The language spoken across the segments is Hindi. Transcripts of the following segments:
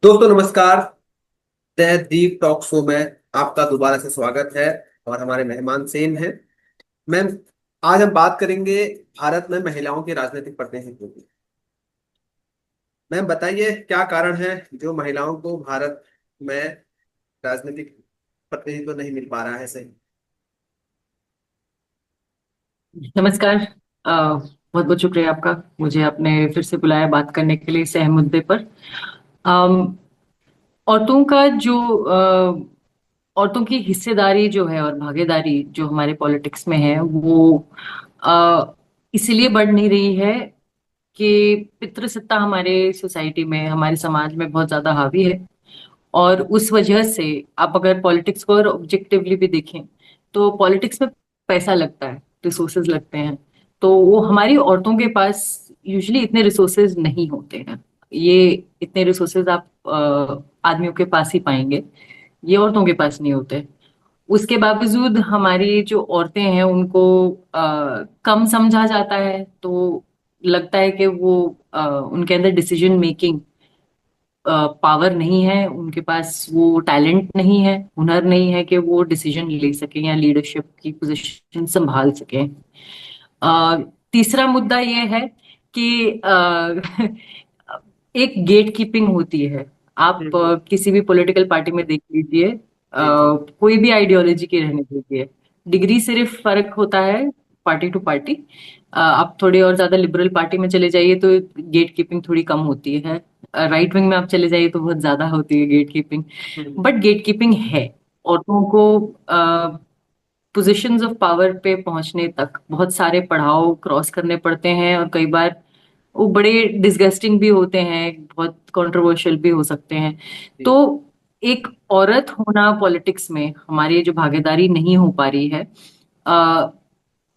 दोस्तों नमस्कार। तहदीप टॉक शो में आपका दोबारा से स्वागत है। और हमारे मेहमान सेम हैं। मैम, आज हम बात करेंगे भारत में महिलाओं के राजनीतिक प्रतिनिधित्व की। मैम बताइए, क्या कारण है जो महिलाओं को भारत में राजनीतिक प्रतिनिधित्व नहीं मिल पा रहा है? सही। नमस्कार। बहुत बहुत शुक्रिया आपका, मुझे आपने फिर से बुलाया बात करने के लिए इस अहम मुद्दे पर। अम, औरतों का जो औरतों की हिस्सेदारी जो है और भागीदारी जो हमारे पॉलिटिक्स में है वो इसलिए बढ़ नहीं रही है कि पितृसत्ता हमारे सोसाइटी में, हमारे समाज में बहुत ज्यादा हावी है। और उस वजह से आप अगर पॉलिटिक्स को और ऑब्जेक्टिवली भी देखें तो पॉलिटिक्स में पैसा लगता है, रिसोर्सेज लगते हैं। तो वो हमारी औरतों के पास यूजुअली इतने रिसोर्सेज नहीं होते हैं। ये इतने रिसोर्सेज आप आदमियों के पास ही पाएंगे, ये औरतों के पास नहीं होते। उसके बावजूद हमारी जो औरतें हैं उनको कम समझा जाता है। तो लगता है कि वो उनके अंदर डिसीजन मेकिंग पावर नहीं है, उनके पास वो टैलेंट नहीं है, हुनर नहीं है कि वो डिसीजन ले सकें या लीडरशिप की पोजीशन संभाल सकें। अ, तीसरा मुद्दा ये है कि एक गेट कीपिंग होती है। आप हम्म। किसी भी पॉलिटिकल पार्टी में देख लीजिए, जी जी। कोई भी आइडियोलॉजी की रहने दीजिए, डिग्री सिर्फ फर्क होता है पार्टी टू पार्टी। आप थोड़ी और ज्यादा लिबरल पार्टी में चले जाइए तो गेट कीपिंग थोड़ी कम होती है। राइट विंग में आप चले जाइए तो बहुत ज्यादा होती है gate keeping. Hmm. But gate keeping है। औरतों को पोजीशंस ऑफ पावर पे पहुंचने तक बहुत सारे पड़ाव क्रॉस करने पड़ते हैं, और कई बार वो बड़े डिसगस्टिंग भी होते हैं, बहुत कंट्रोवर्शियल भी हो सकते हैं। तो जी। एक औरत होना पॉलिटिक्स में हमारी जो भागीदारी नहीं हो पा रही है, अ,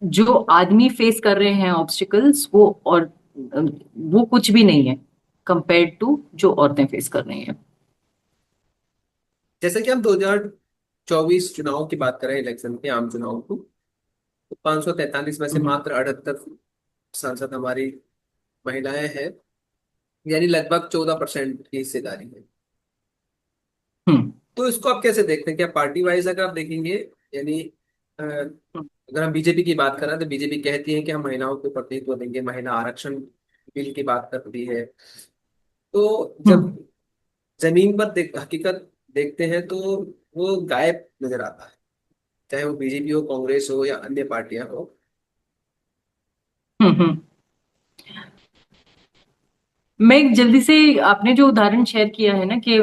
जो आदमी फेस कर रहे हैं ऑब्स्टिकल्स वो, और वो कुछ भी नहीं है कंपेयर टू जो औरतें फेस कर रही हैं। जैसे कि हम 2024 चुनाव की बात करें, इलेक्शन के आम चुनाव को, तो 543 में से हम्म। मात्र 78 सांसद हमारी महिलाएं हैं। यानी लगभग 14% की हिस्सेदारी है। हम्म। तो इसको आप कैसे देखते हैं? क्या पार्टी वाइज अगर आप देखेंगे, यानी अगर हम बीजेपी की बात करें तो बीजेपी कहती है कि हम महिलाओं को प्रतिनिधित्व देंगे, महिला आरक्षण बिल की बात करती है। तो जब हम्म। जमीन पर हकीकत देखते हैं तो वो गायब नजर आता है, चाहे वो बीजेपी हो, कांग्रेस हो या अन्य पार्टियां हो। हम्म। मैं एक जल्दी से, आपने जो उदाहरण शेयर किया है ना कि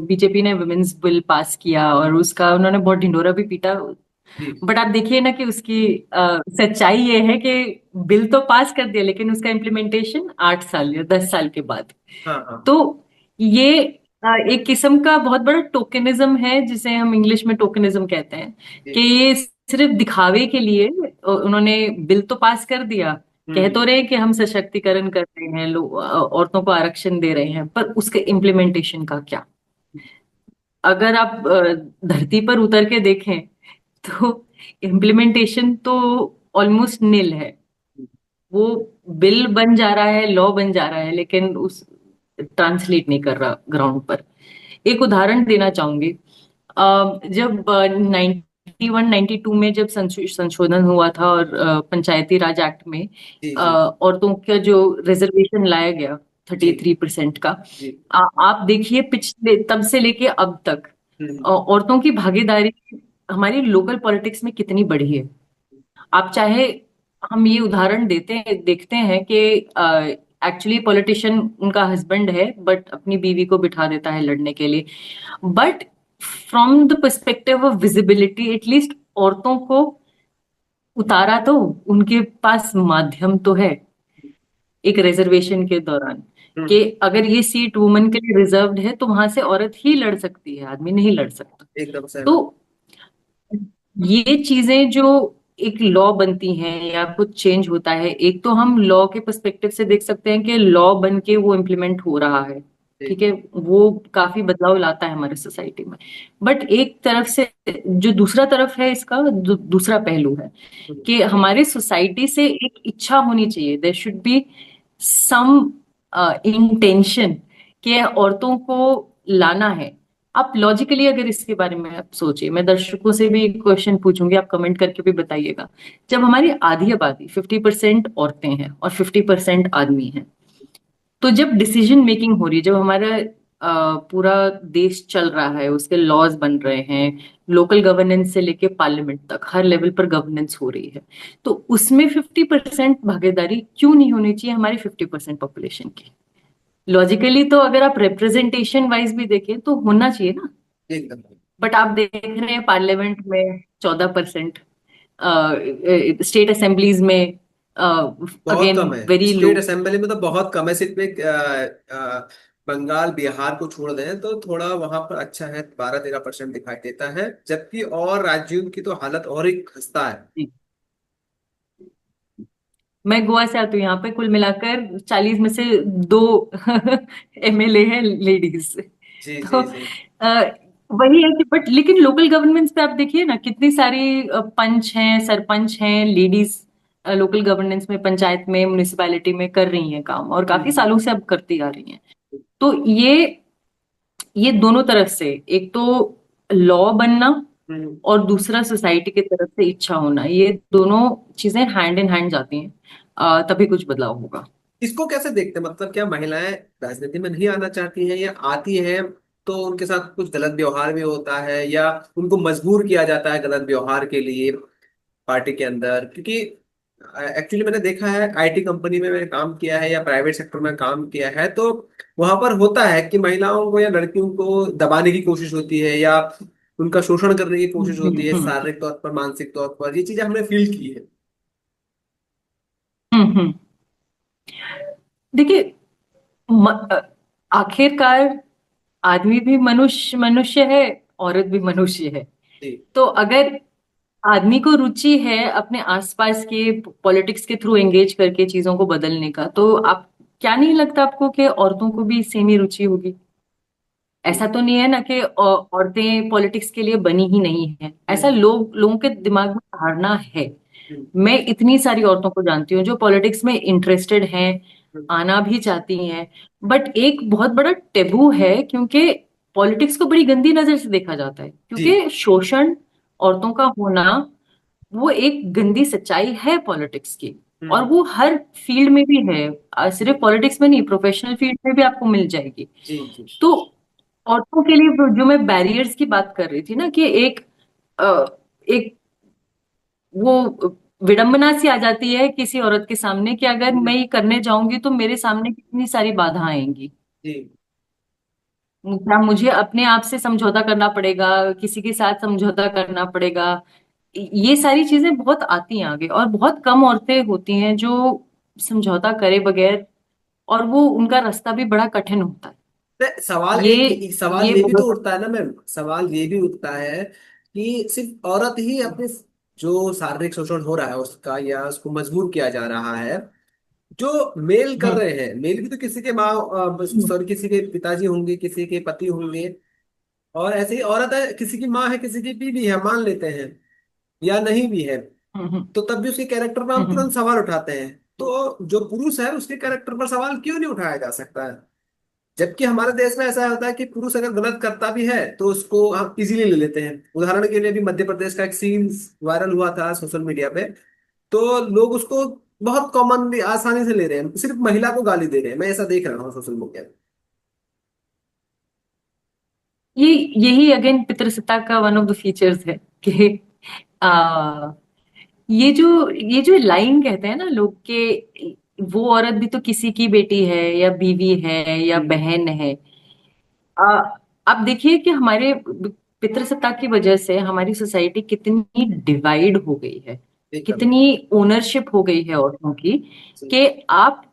बीजेपी ने वुमेन्स बिल पास किया और उसका उन्होंने बहुत ढिंढोरा भी पीटा। जी। बट आप देखिए ना कि उसकी सच्चाई ये है कि बिल तो पास कर दिया लेकिन उसका इम्प्लीमेंटेशन 8 साल या 10 साल के बाद। हाँ हाँ। तो ये एक किस्म का बहुत बड़ा टोकनिज्म है, जिसे हम इंग्लिश में टोकनिज्म कहते हैं। कि जी। ये सिर्फ दिखावे के लिए उन्होंने बिल तो पास कर दिया, कह तो हम्म। रहे हैं कि हम सशक्तिकरण कर रहे हैं, औरतों को आरक्षण दे रहे हैं, पर उसके इम्प्लीमेंटेशन का क्या? अगर आप धरती पर उतर के देखें तो इम्प्लीमेंटेशन तो ऑलमोस्ट निल है। वो बिल बन जा रहा है, लॉ बन जा रहा है, लेकिन उस ट्रांसलेट नहीं कर रहा ग्राउंड पर। एक उदाहरण देना चाहूंगी। जब 91-92 में जब संशोधन हुआ था और पंचायती राज एक्ट में जी जी। औरतों का जो रिजर्वेशन लाया गया जी 33% का, जी। आप देखिए पिछले तब से लेके अब तक हम्म। औरतों की भागीदारी हमारी लोकल पॉलिटिक्स में कितनी बढ़ी है। आप चाहे, हम ये उदाहरण देखते हैं कि एक्चुअली पॉलिटिशियन उनका हस्बैंड है बट अपनी बीवी को बिठा देता है लड़ने के लिए। But from the perspective of visibility at least औरतों को उतारा तो, उनके पास माध्यम तो है एक रिजर्वेशन के दौरान, कि हम्म। अगर ये सीट वुमेन के लिए रिजर्व्ड है तो वहां से औरत ही लड़ सकती है, आदमी नहीं लड़ सकता। एकदम तो सहमत। ये चीजें जो एक लॉ बनती हैं या कुछ चेंज होता है, एक तो हम लॉ के पर्सपेक्टिव से देख सकते हैं कि लॉ बन के वो इम्प्लीमेंट हो रहा है, जी। ठीक है, वो काफी बदलाव लाता है हमारे सोसाइटी में। बट एक तरफ से जो दूसरा तरफ है इसका, दूसरा पहलू है हम्म। कि हमारे सोसाइटी से एक इच्छा होनी चाहिए, there should be some intention कि औरतों को लाना है, आप लॉजिकली अगर इसके बारे में आप सोचिए, मैं दर्शकों से भी क्वेश्चन पूछूंगी, आप कमेंट करके भी बताइएगा। जब हमारी आधी आबादी 50% औरतें हैं और 50% आदमी हैं, तो जब डिसीजन मेकिंग हो रही है, जब हमारा पूरा देश चल रहा है, उसके लॉज बन रहे हैं, लोकल गवर्नेंस से लेके पार्लियामेंट तक हर लेवल पर गवर्नेंस हो रही है, तो उसमें 50% भागीदारी क्यों नहीं होनी चाहिए हमारी 50% पॉपुलेशन की? लॉजिकली तो अगर आप रिप्रेजेंटेशन वाइज भी देखें तो होना चाहिए ना। एकदम। बट आप देख रहे हैं पार्लियामेंट में 14%, स्टेट असेंबलीज में बहुत अगेन कम है। Very low. स्टेट असेंबली में तो बहुत कम है, सिर्फ एक बंगाल बिहार को छोड़ दें तो थोड़ा वहां पर अच्छा है, 12-13% दिखाई देता है, जबकि और राज्यों की तो हालत और ही खस्ता है। मैं गोवा से आती हूँ, यहाँ पे कुल मिलाकर 40 में से 2 एमएलए हैं लेडीज। जी तो जी जी। वही है कि बट लेकिन लोकल गवर्नमेंट्स पे आप देखिए ना, कितनी सारी पंच हैं, सरपंच हैं, लेडीज लोकल गवर्नेंस में, पंचायत में, म्युनिसिपैलिटी में कर रही हैं काम, और काफी हम्म सालों से अब करती आ रही हैं। तो ये दोनों तरफ से, एक तो लॉ बनना हम्म। और दूसरा सोसाइटी की तरफ से इच्छा होना, ये दोनों चीजें हैंड इन हैंड जाती हैं, तभी कुछ बदलाव होगा। इसको कैसे देखते हैं, मतलब क्या महिलाएं राजनीति में नहीं आना चाहती हैं, या आती हैं तो उनके साथ कुछ गलत व्यवहार भी होता है, या उनको मजबूर किया जाता है गलत व्यवहार के लिए पार्टी के अंदर? क्योंकि एक्चुअली मैंने देखा है, आईटी कंपनी में मैंने काम किया है या प्राइवेट सेक्टर में काम किया है, तो वहां पर होता है कि महिलाओं को या लड़कियों को दबाने की कोशिश होती है, या उनका शोषण करने की कोशिश होती है, हम्म शारीरिक तौर पर, मानसिक तौर पर। ये चीजें हमने फील की है। हम्म। देखिए, आखिरकार आदमी भी मनुष्य मनुष्य है, औरत भी मनुष्य है। जी तो अगर आदमी को रुचि है अपने आसपास के पॉलिटिक्स के थ्रू एंगेज करके चीजों को बदलने का, तो आप, क्या नहीं लगता आपको कि औरतों को भी सेम ही रुचि होगी? जी। ऐसा तो नहीं है ना कि औरतें पॉलिटिक्स के लिए बनी ही नहीं है, ऐसा हम्म लोगों के दिमाग में धारणा है। हम्म मैं इतनी सारी औरतों को जानती हूँ जो पॉलिटिक्स में इंटरेस्टेड हैं, हम्म आना भी चाहती हैं, बट एक बहुत बड़ा टेबू है, क्योंकि पॉलिटिक्स को बड़ी गंदी नजर से देखा जाता है, जी। क्योंकि शोषण औरतों का होना वो एक गंदी सच्चाई है पॉलिटिक्स की। और हम्म। वो हर फील्ड में भी है, सिर्फ पॉलिटिक्स में नहीं, प्रोफेशनल फील्ड में भी आपको मिल जाएगी। जी जी। तो औरतों के लिए जो मैं बैरियर्स की बात कर रही थी ना, कि अ, एक वो विडंबना सी आ जाती है किसी औरत के सामने कि अगर मैं ये करने जाऊंगी तो मेरे सामने कितनी सारी बाधा आएंगी। जी क्या मुझे अपने आप से समझौता करना पड़ेगा, किसी के साथ समझौता करना पड़ेगा? ये सारी चीजें बहुत आती हैं आगे, और बहुत कम औरतें होती हैं जो समझौता करे बगैर, और वो उनका रास्ता भी बड़ा कठिन होता है। सवाल ये एक सवाल ये ये भी तो बहुत। उठता है ना मैम, सवाल ये भी उठता है कि सिर्फ औरत ही अपने जो शारीरिक शोषण हो रहा है उसका, या उसको मजबूर किया जा रहा है, जो मेल कर हम्म रहे हैं, मेल भी तो किसी के माँ, हम्म सॉरी, किसी के पिताजी होंगे, किसी के पति होंगे, और ऐसे ही औरत है, किसी की माँ है, किसी की बीवी है, मान लेते हैं, या नहीं भी है, हम्म तो तब भी उसके कैरेक्टर पर हम तुरंत हम्म सवाल उठाते हैं। तो जो पुरुष है उसके कैरेक्टर पर सवाल क्यों नहीं उठाया जा सकता है? जबकि हमारे देश में ऐसा होता है कि पुरुष अगर गलत करता भी है तो उसको हम इजीली ले लेते हैं। उदाहरण के लिए भी मध्य प्रदेश का एक सीन वायरल हुआ था सोशल मीडिया पे, तो लोग उसको बहुत कॉमनली आसानी से ले रहे हैं, सिर्फ महिला को गाली दे रहे हैं। मैं ऐसा देख रहा हूँ सोशल मीडिया पे। ये यही अगेन पितृसत्ता का वन ऑफ द फीचर्स है कि आ, ये जो लाइन कहते हैं ना लोग के, वो औरत भी तो किसी की बेटी है या बीवी है या हम्म। बहन है। आ, आप देखिए कि हमारे पितृसत्ता की वजह से हमारी सोसाइटी कितनी डिवाइड हो गई है, एकदम। कितनी ओनरशिप हो गई है औरतों की, जी। कि आप,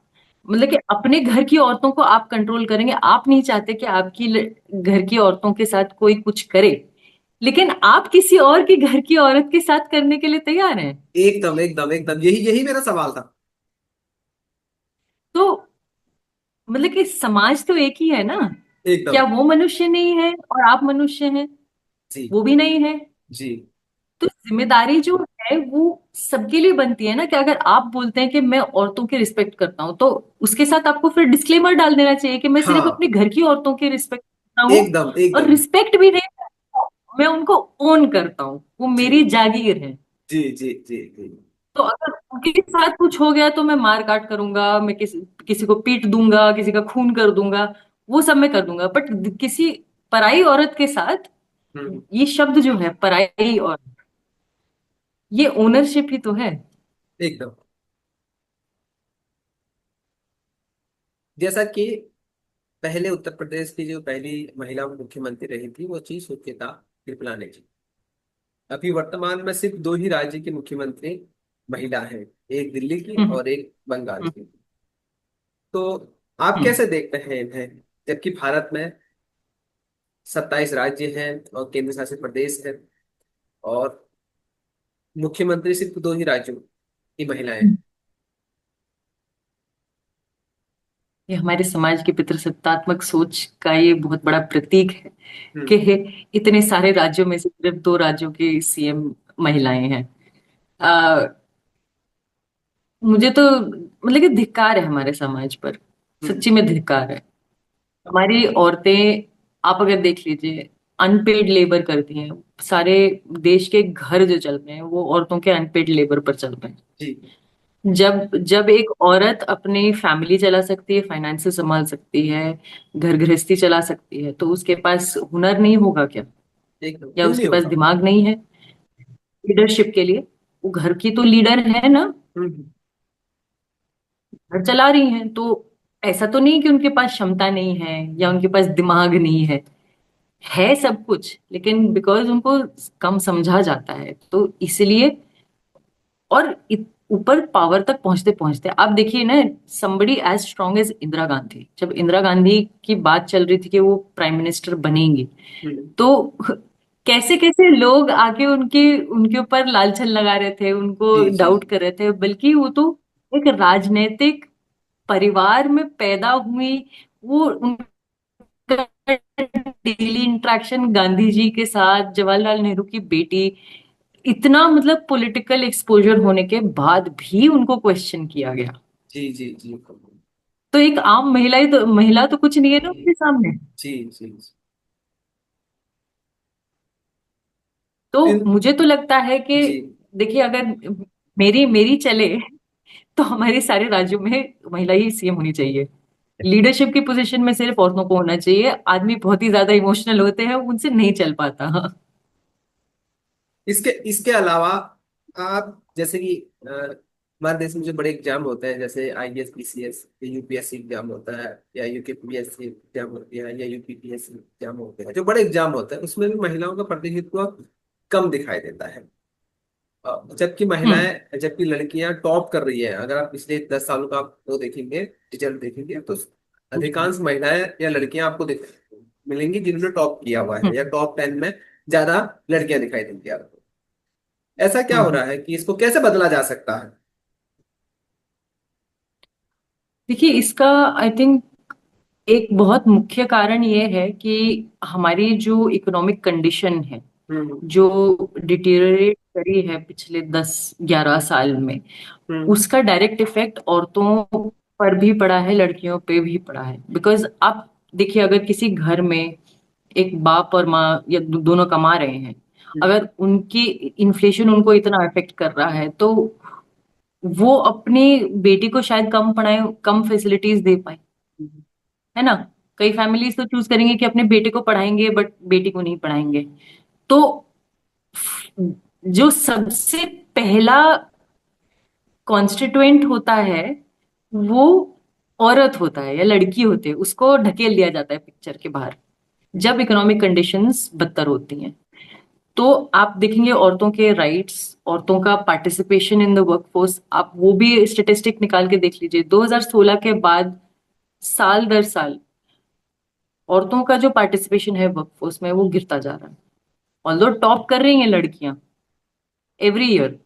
मतलब कि अपने घर की औरतों को आप कंट्रोल करेंगे, आप नहीं चाहते कि आपकी घर की औरतों के साथ कोई कुछ करे, लेकिन आप किसी और के घर की औरत के साथ करने के लिए तैयार हैं। एकदम एकदम एकदम, यही यही मेरा सवाल था। तो मतलब कि समाज तो एक ही है ना, क्या एकदम। वो मनुष्य नहीं है और आप मनुष्य हैं? जी वो भी नहीं है। जी। तो जिम्मेदारी जो है वो सबके लिए बनती है ना, कि अगर आप बोलते हैं कि मैं औरतों की रिस्पेक्ट करता हूँ, तो उसके साथ आपको फिर डिस्क्लेमर डाल देना चाहिए कि मैं सिर्फ अपने हाँ। घर की औरतों की रिस्पेक्ट। हूँ एकदम और एकदम। रिस्पेक्ट भी देता हूँ, मैं उनको ओन करता हूँ, वो जी मेरी जागीर है। जी जी जी जी। तो अगर उनके साथ कुछ हो गया तो मैं मार काट करूंगा, मैं किसी किसी को पीट दूंगा, किसी का खून कर दूंगा, वो सब मैं कर दूंगा। बट किसी पराई औरत के साथ, हम्म। ये शब्द जो है पराई औरत, ये ओनरशिप ही तो है। एकदम। जैसा कि पहले उत्तर प्रदेश की जो पहली महिला मुख्यमंत्री रही थी वो थी सुचेता कृपलानी जी। अभी वर्तमान में सिर्फ दो ही राज्य की मुख्यमंत्री महिला है, एक दिल्ली की हम्म, और एक बंगाल हम्म, की। तो आप हम्म। कैसे देखते हैं इन्हें, जबकि भारत में 27 राज्य हैं और केंद्र शासित प्रदेश है, और मुख्यमंत्री सिर्फ दो ही राज्यों की महिलाएं हैं। ये हमारे समाज की पितृसत्तात्मक सोच का ये बहुत बड़ा प्रतीक है कि हम्म इतने सारे राज्यों में से सिर्फ दो राज्यों की सीएम महिलाएं हैं। आ, मुझे तो मतलब कि धिक्कार है हमारे समाज पर, हम्म। सच्ची में धिक्कार है। हमारी औरतें, आप अगर देख लीजिए, अनपेड लेबर करती हैं। सारे देश के घर जो चल रहे हैं वो औरतों के अनपेड लेबर पर चल रहे हैं। जी। जब जब एक औरत अपनी फैमिली चला सकती है, फाइनेंसेस संभाल सकती है, घर गृहस्थी चला सकती है, तो उसके पास हुनर नहीं होगा क्या? एकदम या क्यों नहीं उसके पास होगा। दिमाग नहीं है लीडरशिप के लिए? वो घर की तो लीडर है ना, हम्म। घर चला रही हैं। तो ऐसा तो नहीं कि उनके पास क्षमता नहीं है या उनके पास दिमाग नहीं है सब कुछ, लेकिन बिकॉज उनको कम समझा जाता है तो इसलिए। और ऊपर पावर तक पहुंचते पहुंचते आप देखिए ना, somebody as strong as Indira Gandhi, जब इंदिरा गांधी की बात चल रही थी कि वो प्राइम मिनिस्टर बनेंगी, हम्म। तो कैसे कैसे लोग आके उनके उनके ऊपर लालछन लगा रहे थे, उनको जी जी डाउट कर रहे थे, बल्कि वो तो एक राजनीतिक परिवार में पैदा हुई। वो उनका डेली इंटरेक्शन गांधी जी के साथ, जवाहरलाल नेहरू की बेटी, इतना मतलब पॉलिटिकल एक्सपोजर होने के बाद भी उनको क्वेश्चन किया गया। जी जी जी तो एक आम महिला तो कुछ नहीं है ना उनके सामने। जी जी। तो इन मुझे तो लगता है कि जी। देखिए, अगर मेरी मेरी चले तो हमारे सारे राज्यों में महिला ही सीएम होनी चाहिए। लीडरशिप की पोजीशन में सिर्फ औरतों को होना चाहिए। आदमी बहुत ही ज्यादा इमोशनल होते हैं, उनसे नहीं चल पाता। इसके इसके अलावा आप जैसे कि हमारे देश में जो बड़े एग्जाम होते हैं, जैसे आईएएस पीसीएस, यूपीएससी एग्जाम होता है, या यूकेपीएससी एग्जाम होती है, या यूपीपीएससी एग्जाम होते हैं, जो बड़े एग्जाम होते हैं उसमें भी महिलाओं का प्रतिनिधित्व कम दिखाई देता है। हम्म, जबकि लड़कियां टॉप कर रही है। अगर आप पिछले 10 सालों का आप वो देखेंगे, रिजल्ट देखेंगे, तो अधिकांश महिलाएं या लड़कियां आपको मिलेंगी जिन्होंने टॉप किया हुआ है, या हम्म, टॉप 10 में ज्यादा लड़कियां दिखाई देंगी आपको। ऐसा क्या हो हम्म। रहा है कि इसको कैसे बदला जा सकता है। देखिए, इसका आई थिंक एक बहुत मुख्य कारण ये है कि हमारी जो इकोनॉमिक कंडीशन है, हम्म जो डिटेरियोरेट करी है पिछले 10-11 साल में, हम्म उसका डायरेक्ट इफेक्ट औरतों पर भी पड़ा है, लड़कियों पे भी पड़ा है। बिकॉज आप देखिए, अगर किसी घर में एक बाप और माँ या दोनों कमा रहे हैं, हम्म अगर उनकी इन्फ्लेशन उनको इतना अफेक्ट कर रहा है, तो वो अपनी बेटी को शायद कम पढ़ाए, कम फैसिलिटीज दे पाए, हम्म है ना? कई फैमिलीज तो चूज करेंगे कि अपने बेटे को पढ़ाएंगे बट बेटी को नहीं पढ़ाएंगे। तो जो सबसे पहला कॉन्स्टिट्यूएंट होता है वो औरत होता है या लड़की होती है, उसको ढकेल दिया जाता है पिक्चर के बाहर जब इकोनॉमिक कंडीशंस बदतर होती हैं। तो आप देखेंगे औरतों के राइट्स, औरतों का पार्टिसिपेशन इन द वर्कफोर्स, आप वो भी स्टेटिस्टिक निकाल के देख लीजिए। 2016 के बाद साल दर साल औरतों का जो पार्टिसिपेशन है वर्कफोर्स में वो गिरता जा रहा है। ऑल्दो टॉप कर रही हैं लड़कियां एवरी ईयर,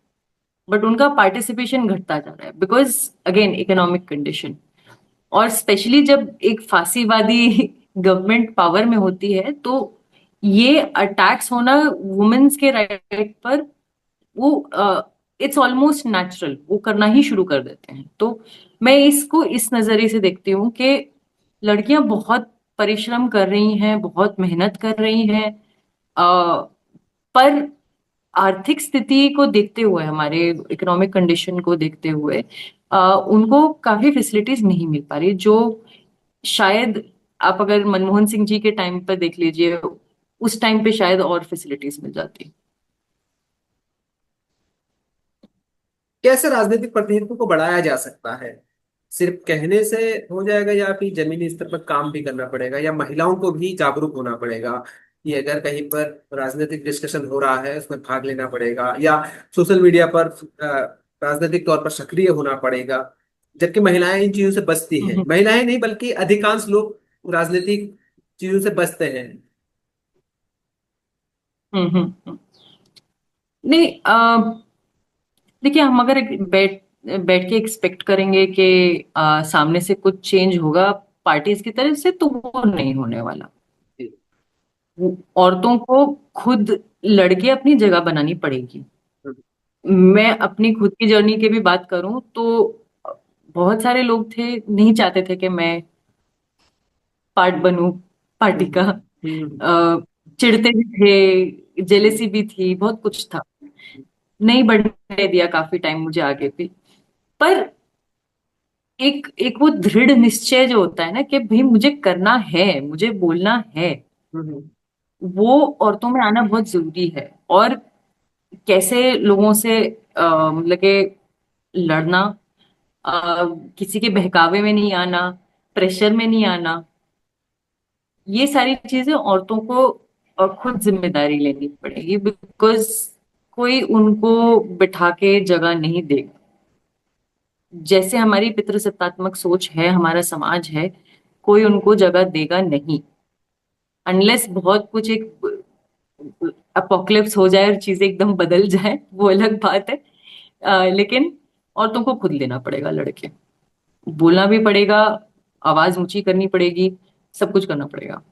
बट उनका पार्टिसिपेशन घटता जा रहा है बिकॉज अगेन इकोनॉमिक कंडीशन। और स्पेशली जब एक फासीवादी गवर्नमेंट पावर में होती है, तो ये अटैक्स होना वुमेन्स के राइट पर, वो इट्स ऑलमोस्ट नेचुरल, वो करना ही शुरू कर देते हैं। तो मैं इसको इस नजरिए से देखती हूँ कि लड़कियां बहुत परिश्रम कर रही हैं, बहुत मेहनत कर रही हैं। पर आर्थिक स्थिति को देखते हुए, हमारे इकोनॉमिक कंडीशन को देखते हुए, उनको काफी फैसिलिटीज नहीं मिल पा रही, जो शायद आप अगर मनमोहन सिंह जी के टाइम पर देख लीजिए, उस टाइम पे शायद और फैसिलिटीज मिल जाती। कैसे राजनीतिक प्रतिनिधित्व को बढ़ाया जा सकता है? सिर्फ कहने से हो जाएगा, या फिर जमीनी स्तर पर काम भी करना पड़ेगा, या महिलाओं को भी जागरूक होना पड़ेगा कि अगर कहीं पर राजनीतिक डिस्कशन हो रहा है उसमें भाग लेना पड़ेगा, या सोशल मीडिया पर राजनीतिक तौर पर सक्रिय होना पड़ेगा? जबकि महिलाएं इन चीजों से बचती हैं, हम्म महिलाएं नहीं बल्कि अधिकांश लोग राजनीतिक चीजों से बचते हैं। हम्म। नहीं, देखिए, हम अगर बैठ बैठ के एक्सपेक्ट करेंगे कि सामने से कुछ चेंज होगा पार्टीज की तरफ से, तो वो नहीं होने वाला। औरतों को खुद लड़के अपनी जगह बनानी पड़ेगी। मैं अपनी खुद की जर्नी की भी बात करूं तो बहुत सारे लोग थे, नहीं चाहते थे कि मैं पार्ट बनूं पार्टी का। चिढ़ते भी थे, जेलेसी भी थी, बहुत कुछ था। नहीं बढ़ने दिया काफी टाइम मुझे आगे भी। पर एक एक वो दृढ़ निश्चय जो होता है ना, कि भाई मुझे करना है, मुझे बोलना है, वो औरतों में आना बहुत जरूरी है। और कैसे लोगों से मतलब कि लड़ना, किसी के बहकावे में नहीं आना, प्रेशर में नहीं आना, ये सारी चीजें औरतों को खुद जिम्मेदारी लेनी पड़ेगी। बिकॉज कोई उनको बिठा के जगह नहीं देगा। जैसे हमारी पितृसत्तात्मक सोच है, हमारा समाज है, कोई उनको जगह देगा नहीं। अनलेस बहुत कुछ एक अपोकलिप्स हो जाए और चीजें एकदम बदल जाए, वो अलग बात है। लेकिन औरतों को खुद लेना पड़ेगा लड़के, बोलना भी पड़ेगा, आवाज ऊंची करनी पड़ेगी, सब कुछ करना पड़ेगा,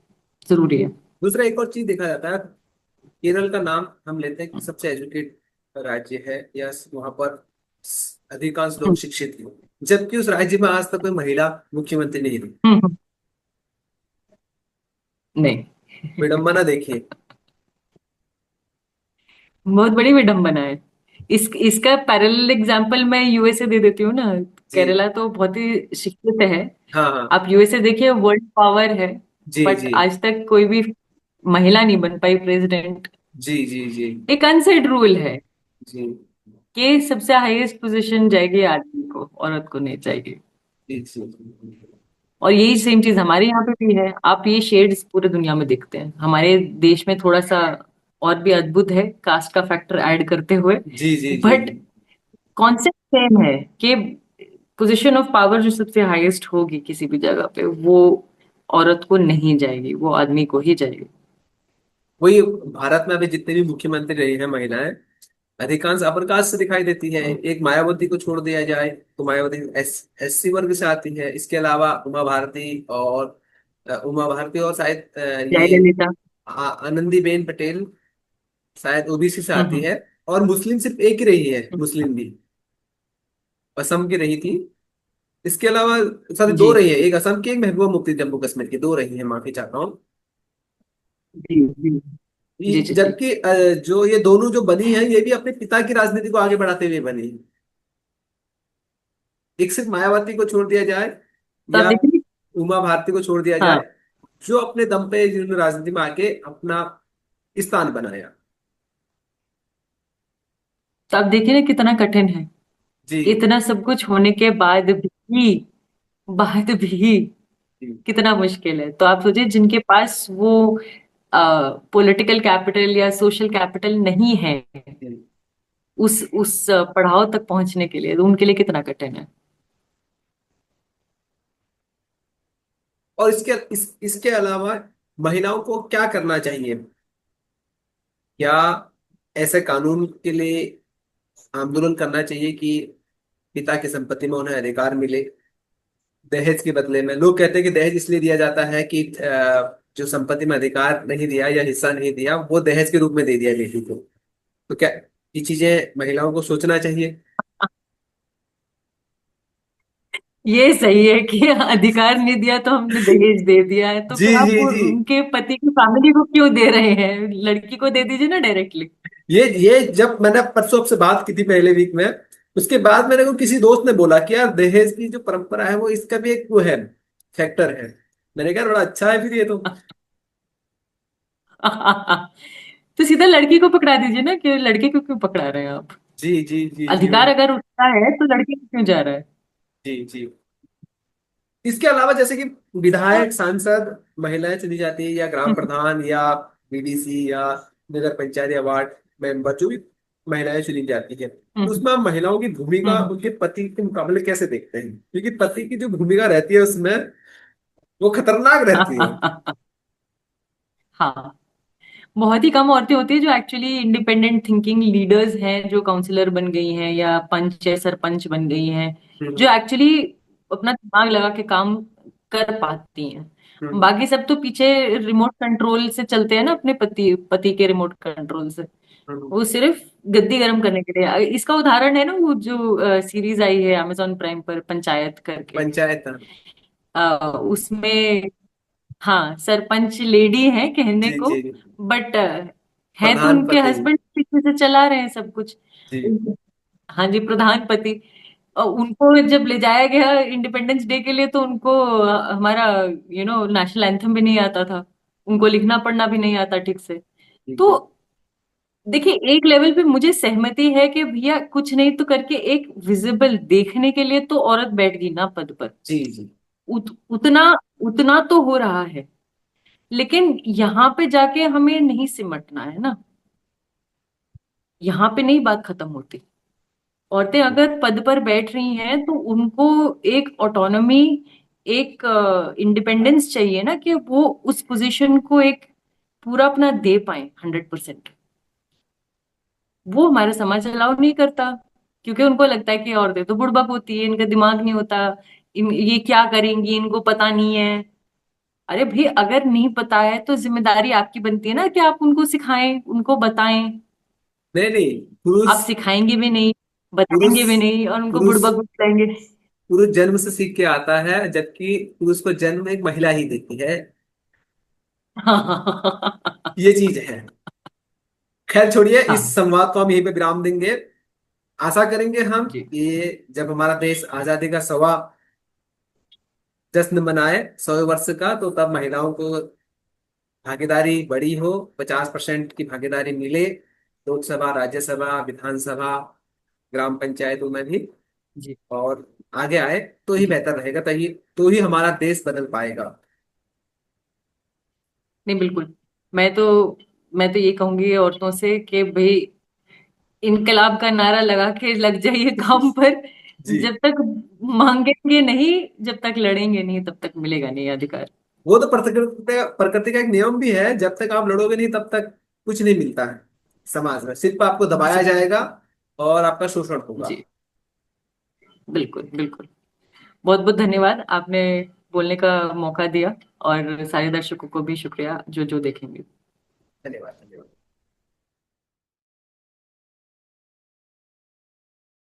जरूरी है। दूसरा एक और चीज देखा जाता है, केरल का नाम हम लेते हैं कि सबसे एजुकेट राज्य है, या वहां पर अधिकांश लोग हम्म शिक्षित हैं, जबकि उस राज्य में आज तक कोई महिला मुख्यमंत्री नहीं रही। हम्म। नहीं, विडंबना देखिए। बहुत बड़ी विडंबना है। इसका पैरेलल एग्जांपल मैं यूएसए दे देती हूँ ना। जी। केरला तो बहुत ही शिक्षित है। हाँ हाँ। आप यूएसए देखिए, वर्ल्ड पावर है, जी बट जी आज तक कोई भी महिला नहीं बन पाई प्रेसिडेंट। जी जी जी एक अनसेड रूल है जी कि सबसे हाईएस्ट पोजीशन जाएगी आदमी को, औरत को नहीं जाएगी। जी जी। और यही सेम चीज हमारे यहाँ पे भी है। आप ये शेड्स पूरे दुनिया में देखते हैं, हमारे देश में थोड़ा सा और भी अद्भुत है, कास्ट का फैक्टर ऐड करते हुए। जी जी जी बट कॉन्सेप्ट सेम है कि पोजीशन ऑफ पावर जो सबसे हाईएस्ट होगी किसी भी जगह पे, वो औरत को नहीं जाएगी, वो आदमी को ही जाएगी। वही, भारत में अभी जितने भी मुख्यमंत्री रही हैं महिलाएं, अधिकांश अपर कास्ट से दिखाई देती है। एक मायावती को छोड़ दिया जाए तो मायावती एससी वर्ग से आती है। इसके अलावा उमा भारती और शायद ये जयललिता। आनंदीबेन पटेल शायद ओबीसी से आती हम्म है। और मुस्लिम सिर्फ एक ही रही है, मुस्लिम भी असम की रही थी। इसके अलावा सॉरी, दो जी रही है, एक असम की, एक महबूबा मुफ्ती जम्मू कश्मीर की, दो रही है, माफी चाहता हूँ। जी जी जी जी जी। जबकि जो ये दोनों जो बनी है, ये भी अपने पिता की राजनीति को आगे बढ़ाते हुए बनी है। एक सिर्फ मायावती को छोड़ दिया जाए, तो आप या देखिए। उमा भारती को छोड़ दिया हाँ, जाए, जो अपने दम पे जिन्होंने राजनीति में आके अपना स्थान बनाया। तो आप देखिए ना कितना कठिन है। जी इतना सब कुछ होने के बाद भी जी कितना मुश्किल है। तो आप सोचिए, जिनके पास वो पॉलिटिकल कैपिटल या सोशल कैपिटल नहीं है जी। उस पड़ाव तक पहुंचने के लिए, तो उनके लिए कितना कठिन है। और इसके अलावा महिलाओं को क्या करना चाहिए? क्या ऐसे कानून के लिए आंदोलन करना चाहिए कि पिता की संपत्ति में उन्हें अधिकार मिले? दहेज के बदले में लोग कहते हैं कि दहेज इसलिए दिया जाता है कि जो संपत्ति में अधिकार नहीं दिया या हिस्सा नहीं दिया, वो दहेज के रूप में दे दिया बेटी को। तो क्या ये चीजें महिलाओं को सोचना चाहिए? ये सही है कि अधिकार नहीं दिया तो हमने दहेज दे दिया है, तो जी फिर आप जी जी। उनके पति की फैमिली को क्यों दे रहे हैं? लड़की को दे दीजिए ना डायरेक्टली। ये जब मैंने परसों आपसे बात की थी पहले वीक में, उसके बाद मेरे को किसी दोस्त ने बोला कि यार दहेज की जो परंपरा है वो इसका भी एक वो है, फैक्टर है। मैंने कहा बड़ा अच्छा है फिर ये तो। तो सीधा लड़की को पकड़ा दीजिए ना, कि लड़के को क्यों पकड़ा रहे हैं आप? जी जी जी जी अधिकार अगर उतना है तो लड़के को क्यों जा रहा है? जी जी। इसके अलावा जैसे कि विधायक, सांसद महिलाएं चुनी जाती है, या ग्राम प्रधान, या बीडीसी, या नगर पंचायत या वार्ड मेंबर, जो भी महिलाएं चुनी जाती है, तो हम्म, उसमें हम महिलाओं की भूमिका हम्म। उनके पति के मुकाबले कैसे देखते हैं? क्योंकि पति की जो भूमिका रहती है उसमें, वो खतरनाक रहती है। हाँ, बहुत ही कम औरतें होती है जो एक्चुअली इंडिपेंडेंट थिंकिंग लीडर्स हैं, जो काउंसलर बन गई हैं या पंच या सरपंच बन गई हैं, हम्म जो एक्चुअली अपना दिमाग लगा के काम कर पाती हैं। हम्म बाकी सब तो पीछे रिमोट कंट्रोल से चलते हैं ना, अपने पति पति के रिमोट कंट्रोल से। हम्म। वो सिर्फ गद्दी गर्म करने के लिए। इसका उदाहरण है ना, वो जो सीरीज आई है अमेजोन प्राइम पर, पंचायत करके। पंचायत। उसमें हाँ, सरपंच लेडी है कहने जी को, जी। बट है तो उनके प्रधानपति। हस्बैंड पीछे से चला रहे हैं सब कुछ। जी। हाँ जी, प्रधानपति। और उनको जब ले जाया गया इंडिपेंडेंस डे के लिए, तो उनको हमारा नेशनल एंथम भी नहीं आता था, उनको लिखना पढ़ना भी नहीं आता ठीक से। जी तो देखिए, एक लेवल पे मुझे सहमति है कि भैया कुछ नहीं तो करके एक विजिबल देखने के लिए तो औरत बैठ गई ना पद पर। जी जी। उतना उतना तो हो रहा है, लेकिन यहाँ पे जाके हमें नहीं सिमटना है ना। यहाँ पे नहीं बात खत्म होती। औरतें अगर पद पर बैठ रही हैं तो उनको एक ऑटोनॉमी, एक इंडिपेंडेंस चाहिए ना, कि वो उस पोजीशन को एक पूरा अपना दे पाए 100%। वो हमारा समाज अलाउ नहीं करता, क्योंकि उनको लगता है कि औरतें तो बुड़बक होती है, इनका दिमाग नहीं होता, ये क्या करेंगी, इनको पता नहीं है। अरे भाई, अगर नहीं पता है तो जिम्मेदारी आपकी बनती है ना, कि आप उनको सिखाएं, उनको बताएं। नहीं नहीं, आप पुरुष सिखाएंगे भी नहीं, पुरुष बताएंगे भी नहीं, और उनको पुरुष बुड़बक बताएंगे। पुरुष जन्म से सीख के आता है, जबकि पुरुष को जन्म एक महिला ही देती है। ये चीज है। खैर छोड़िए, इस हाँ संवाद को हम यहीं पे विराम देंगे। आशा करेंगे हम जी कि जब हमारा देश आजादी का 100वां जश्न मनाए, 100 वर्ष का, तो तब महिलाओं को भागीदारी बड़ी हो, 50% की भागीदारी मिले, लोकसभा, राज्यसभा, विधानसभा, ग्राम पंचायतों में भी, जी और आगे आए तो ही जी। बेहतर रहेगा, तभी तो ही हमारा देश बदल पाएगा। नहीं, बिल्कुल। मैं तो मैं तो ये कहूंगी औरतों से कि भाई, इनकलाब का नारा लगा के लग जाइए काम पर। जी। जब तक मांगेंगे नहीं, जब तक लड़ेंगे नहीं, तब तक मिलेगा नहीं अधिकार। वो तो प्रकृति का एक नियम भी है, जब तक आप लड़ोगे नहीं तब तक कुछ नहीं मिलता है समाज में, सिर्फ आपको दबाया जी जाएगा और आपका शोषण होगा। जी, बिल्कुल बिल्कुल। बहुत बहुत धन्यवाद, आपने बोलने का मौका दिया। और सारे दर्शकों को भी शुक्रिया, जो जो देखेंगे। धन्यवाद धन्यवाद।